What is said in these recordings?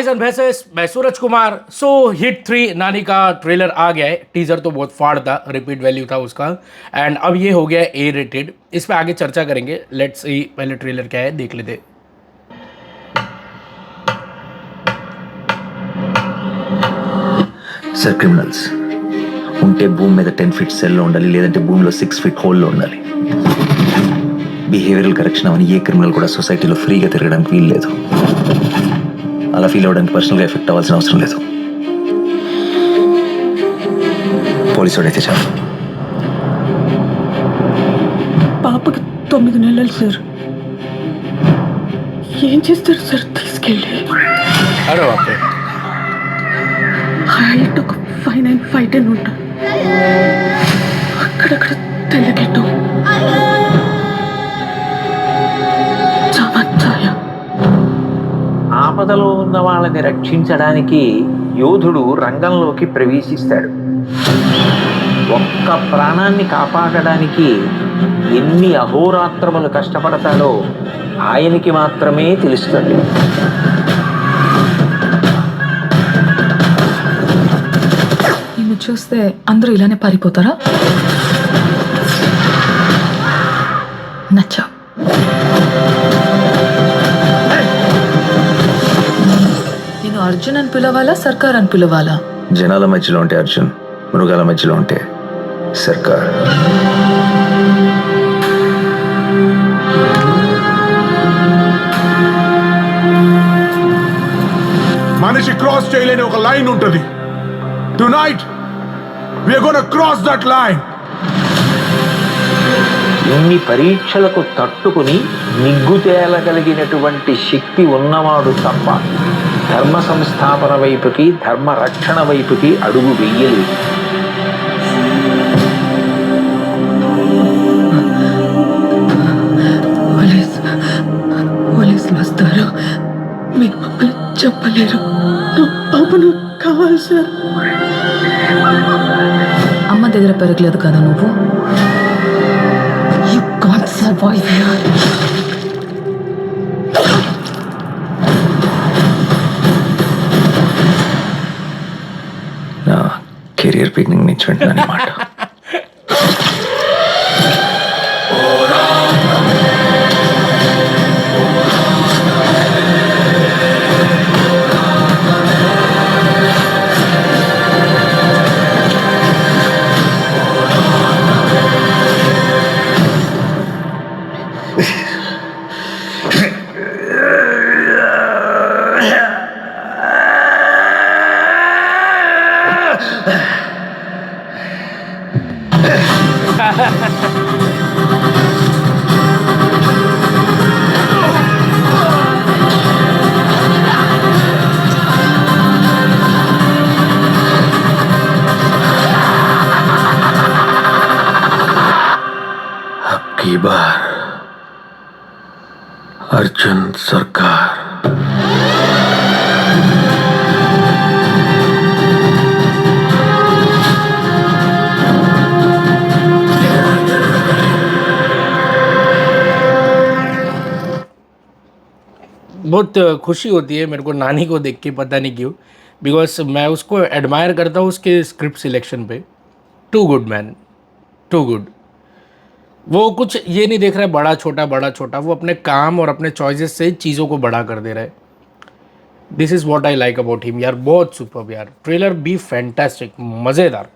भाई एंड भैंसेस, मैं सूरज कुमार। हिट 3 नानी का ट्रेलर आ गया है। टीजर तो बहुत फाड़ था, रिपीट वैल्यू था उसका। एंड अब ये हो गया ए रेटेड। इस पे आगे चर्चा करेंगे। लेट्स सी पहले ट्रेलर क्या है, देख लेते। సార్ క్రిమినల్స్ ఉంటే భూమి మీద 10 ఫీట్ సెల్లో ఉండాలి, లేదంటే భూమిలో 6 ఫీట్ హోల్లో ఉండాలి. బిహేవియరల్ కరెక్షన్ అవని ఏ క్రిమినల్ కూడా సొసైటీలో ఫ్రీగా తిరగడానికి వీలు లేదు. అలా ఫీల్ అవ్వడానికి పర్సనల్గా ఎఫెక్ట్ అవ్వాల్సిన అవసరం లేదు. పోలీసు వాడైతే చాలు. పాపకి 9 నెలలు సార్. ఏం చేస్తారు సార్ తీసుకెళ్ళి? అరే ఓకే, హైట్ ఒక 5'9", 5'10" ఉంటా. అక్కడక్కడ తెల్లగెట్టు చమత్కాయ. ఆపదలో ఉన్న వాళ్ళని రక్షించడానికి యోధుడు రంగంలోకి ప్రవేశిస్తాడు. ఒక్క ప్రాణాన్ని కాపాడడానికి ఎన్ని అహోరాత్రములు కష్టపడతాడో ఆయనకి మాత్రమే తెలుస్తుంది. నిన్ను చూస్తే అందరూ ఇలానే పారిపోతారా? నచ్చా. నేను అర్జున్ అని పిలవాలా, సర్కార్ అని పిలవాలా? జనాల మధ్యలో ఉంటే అర్జున్, మృగాల మధ్యలో ఉంటే సర్కార్. మనిషి క్రాస్ చేయలేని ఒక లైన్ ఉంటుంది. Tonight we are gonna cross that line. ఇన్ని పరీక్షలకు తట్టుకుని నిగ్గు తేలగలిగినటువంటి శక్తి ఉన్నవాడు తప్ప ధర్మ సంస్థాపన వైపుకి, ధర్మ రక్షణ వైపుకి అడుగు వెయ్యలేదు. పోలీసులు వస్తారు, మీకు మమ్మల్ని చెప్పలేరు. పాపను కావాలి సార్. అమ్మ దగ్గర పెరగలేదు కదా నువ్వు. You can't survive here. నా కెరియర్ బిగినింగ్ నుంచి వింటున్నాను మాట. की बार अर्जुन सरकार. बहुत खुशी होती है मेरे को नानी को देख के, पता नहीं क्यों, बिकॉज मैं उसको एडमायर करता हूँ उसके स्क्रिप्ट सिलेक्शन पे. Too good man, too good. वो कुछ ये नहीं देख रहा है बड़ा छोटा, वो अपने काम और अपने चॉइसेस से चीज़ों को बड़ा कर दे रहा है. This is what I like about him यार. बहुत सुपर यार. ट्रेलर भी फैंटास्टिक, मज़ेदार.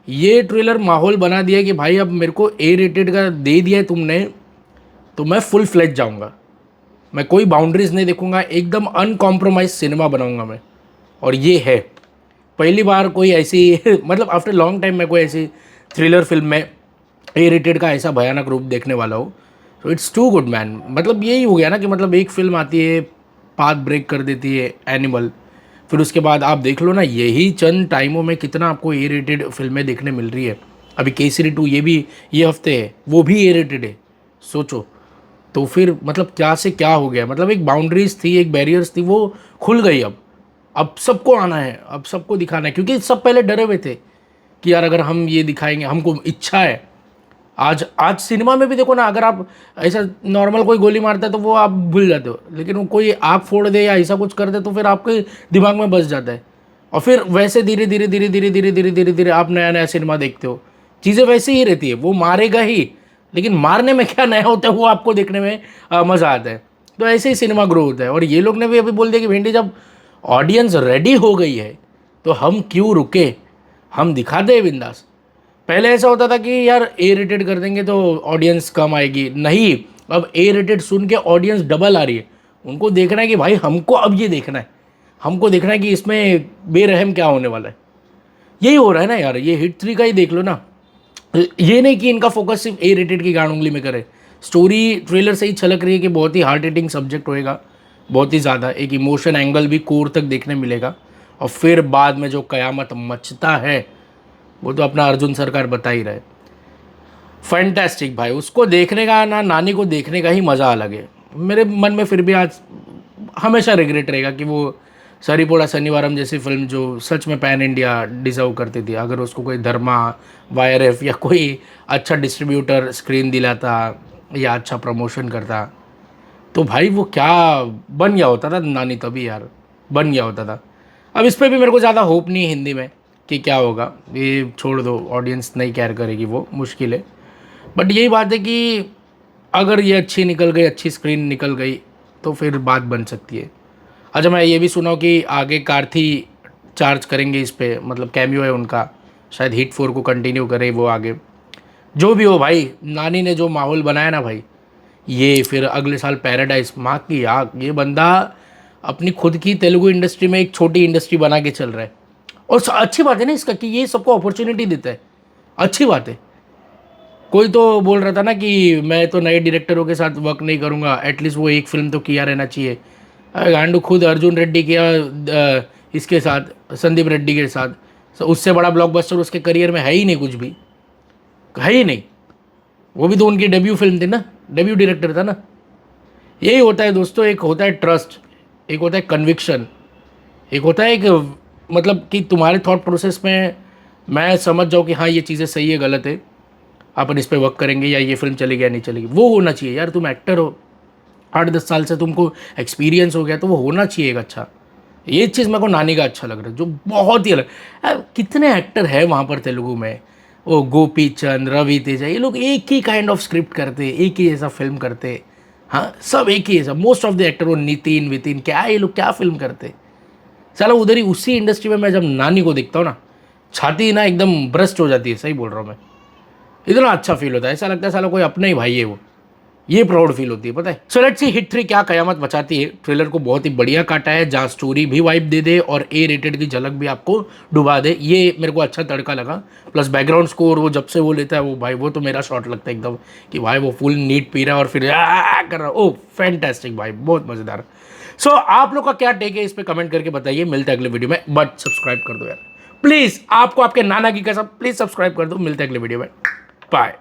ये ट्रेलर माहौल बना दिया कि भाई अब मेरे को ए रेटेड का दे दिया है तुमने, तो मैं फुल फ्लेज जाऊँगा. मैं कोई बाउंड्रीज नहीं देखूँगा, एकदम अनकॉम्प्रोमाइज सिनेमा बनाऊँगा मैं. और ये है पहली बार कोई ऐसी मतलब आफ्टर लॉन्ग टाइम मैं कोई ऐसी थ्रिलर फिल्म में ए रेटेड का ऐसा भयानक रूप देखने वाला हो. तो इट्स टू गुड मैन. मतलब यही हो गया ना कि मतलब एक फिल्म आती है, पाथ ब्रेक कर देती है एनिमल, फिर उसके बाद आप देख लो ना, यही चंद टाइमों में कितना आपको ए रेटेड फिल्में देखने मिल रही है. अभी केसरी 2 ये भी ये हफ्ते है, वो भी ए रेटेड है. सोचो तो फिर मतलब क्या से क्या हो गया. मतलब एक बाउंड्रीज थी, एक बैरियर्स थी, वो खुल गई. अब सबको आना है, अब सबको दिखाना है. क्योंकि सब पहले डरे हुए थे कि यार अगर हम ये दिखाएंगे, हमको इच्छा है आज आज सिनेमा में भी देखो ना, अगर आप ऐसा नॉर्मल कोई गोली मारता है तो वो आप भूल जाते हो, लेकिन वो कोई आँख फोड़ दे या ऐसा कुछ कर दे तो फिर आपके दिमाग में बस जाता है। और फिर वैसे धीरे धीरे धीरे धीरे धीरे धीरे धीरे धीरे आप नया नया सिनेमा देखते हो, चीज़ें वैसे ही रहती है। वो मारेगा ही, लेकिन मारने में क्या नया होता है वो आपको देखने में मज़ा आता है। तो ऐसे ही सिनेमा ग्रो होता है। और ये लोग ने भी अभी बोल दिया कि भिंडी जब ऑडियंस रेडी हो गई है तो हम क्यों रुके, हम दिखाते हैं बिंदास। पहले ऐसा होता था कि यार ए रेटेड कर देंगे तो ऑडियंस कम आएगी, नहीं, अब ए रेटेड सुन के ऑडियंस डबल आ रही है। उनको देखना है कि भाई हमको अब ये देखना है, हमको देखना है कि इसमें बेरहम क्या होने वाला है। यही हो रहा है ना यार, ये हिट 3 का ही देख लो ना। ये नहीं कि इनका फोकस सिर्फ ए रेटेड की गांड उंगली में करे। स्टोरी ट्रेलर से ही छलक रही है कि बहुत ही हार्ट हिटिंग सब्जेक्ट होएगा, बहुत ही ज़्यादा एक इमोशन एंगल भी कोर तक देखने मिलेगा। और फिर बाद में जो कयामत मचता है वो तो अपना अर्जुन सरकार बता ही रहे। फैंटास्टिक भाई, उसको देखने का ना, नानी को देखने का ही मज़ा अलग है। मेरे मन में फिर भी आज हमेशा रिग्रेट रहेगा कि वो सरीपोड़ा शनिवारम जैसी फिल्म जो सच में पैन इंडिया डिज़र्व करती थी, अगर उसको कोई धर्मा, वाईआरएफ या कोई अच्छा डिस्ट्रीब्यूटर स्क्रीन दिलाता या अच्छा प्रमोशन करता तो भाई वो क्या बन गया होता था नानी, तभी यार बन गया होता था। अब इस पर भी मेरे को ज़्यादा होप नहीं है हिंदी में कि क्या होगा, ये छोड़ दो, ऑडियंस नहीं केयर करेगी, वो मुश्किल है। बट यही बात है कि अगर ये अच्छी निकल गई, अच्छी स्क्रीन निकल गई तो फिर बात बन सकती है। अच्छा, मैं ये भी सुना कि आगे कार्थी चार्ज करेंगे इस पे, मतलब कैमियो है उनका, शायद हिट 4 को कंटिन्यू करे वो आगे। जो भी हो भाई, नानी ने जो माहौल बनाया ना भाई, ये फिर अगले साल पैराडाइज, माँ की आग, ये बंदा अपनी खुद की तेलुगु इंडस्ट्री में एक छोटी इंडस्ट्री बना के चल रहा है। और अच्छी बात है ना इसका कि ये सबको अपॉर्चुनिटी देता है, अच्छी बात है। कोई तो बोल रहा था ना कि मैं तो नए डायरेक्टरों के साथ वर्क नहीं करूँगा, एटलीस्ट वो एक फिल्म तो किया रहना चाहिए। गांडू खुद अर्जुन रेड्डी किया इसके साथ, संदीप रेड्डी के साथ, तो उससे बड़ा ब्लॉकबस्टर उसके करियर में है ही नहीं, कुछ भी है ही नहीं। वो भी तो उनकी डेब्यू फिल्म थी ना, डेब्यू डायरेक्टर था ना। यही होता है दोस्तों, एक होता है ट्रस्ट, एक होता है कन्विक्शन, एक होता है एक मतलब कि तुम्हारे थॉट प्रोसेस में मैं समझ जाऊँ कि हाँ ये चीज़ें सही है गलत है, अपन इस पर वर्क करेंगे या ये फिल्म चलेगी या नहीं चलेगी। वो होना चाहिए यार, तुम एक्टर हो, 8-10 साल से तुमको एक्सपीरियंस हो गया, तो वो होना चाहिए एक अच्छा। ये चीज़ मेरे को नानी का अच्छा लग रहा है, जो बहुत ही अलग। कितने एक्टर है वहाँ पर तेलुगु में, वो गोपी चंद, रवि तेजा, ये लोग एक ही काइंड ऑफ स्क्रिप्ट करते, एक ही ऐसा फिल्म करते। हाँ, सब एक ही ऐसा, मोस्ट ऑफ द एक्टर, वो नितिन वितिन, क्या ये लोग क्या फिल्म करते। साला उधर ही उसी इंडस्ट्री में मैं जब नानी को देखता हूँ ना, छाती ना एकदम ब्रस्ट हो जाती है, सही बोल रहा हूँ मैं। इतना अच्छा फील होता है, ऐसा लगता है साला कोई अपना ही भाई है वो, ये प्राउड फील होती है, पता है। सो लेट्स सी हिट 3 क्या कयामत मचाती है। ट्रेलर को बहुत ही बढ़िया काटा है, जहाँ स्टोरी भी वाइब दे दे और ए रेटेड की झलक भी आपको डुबा दे, ये मेरे को अच्छा तड़का लगा। प्लस बैकग्राउंड स्कोर वो जब से वो लेता है वो भाई, वो तो मेरा शॉट लगता है एकदम कि भाई वो फुल नीट पी रहा है और फिर कर रहा है। ओह फैंटास्टिक भाई, बहुत मज़ेदार। सो आप लोग का क्या टेक है इस पर कमेंट करके बताइए। मिलते हैं अगले वीडियो में, बट सब्सक्राइब कर दो यार प्लीज़, आपको आपके नाना की कसम, प्लीज़ सब्सक्राइब कर दो। मिलते हैं अगले वीडियो में, बाय।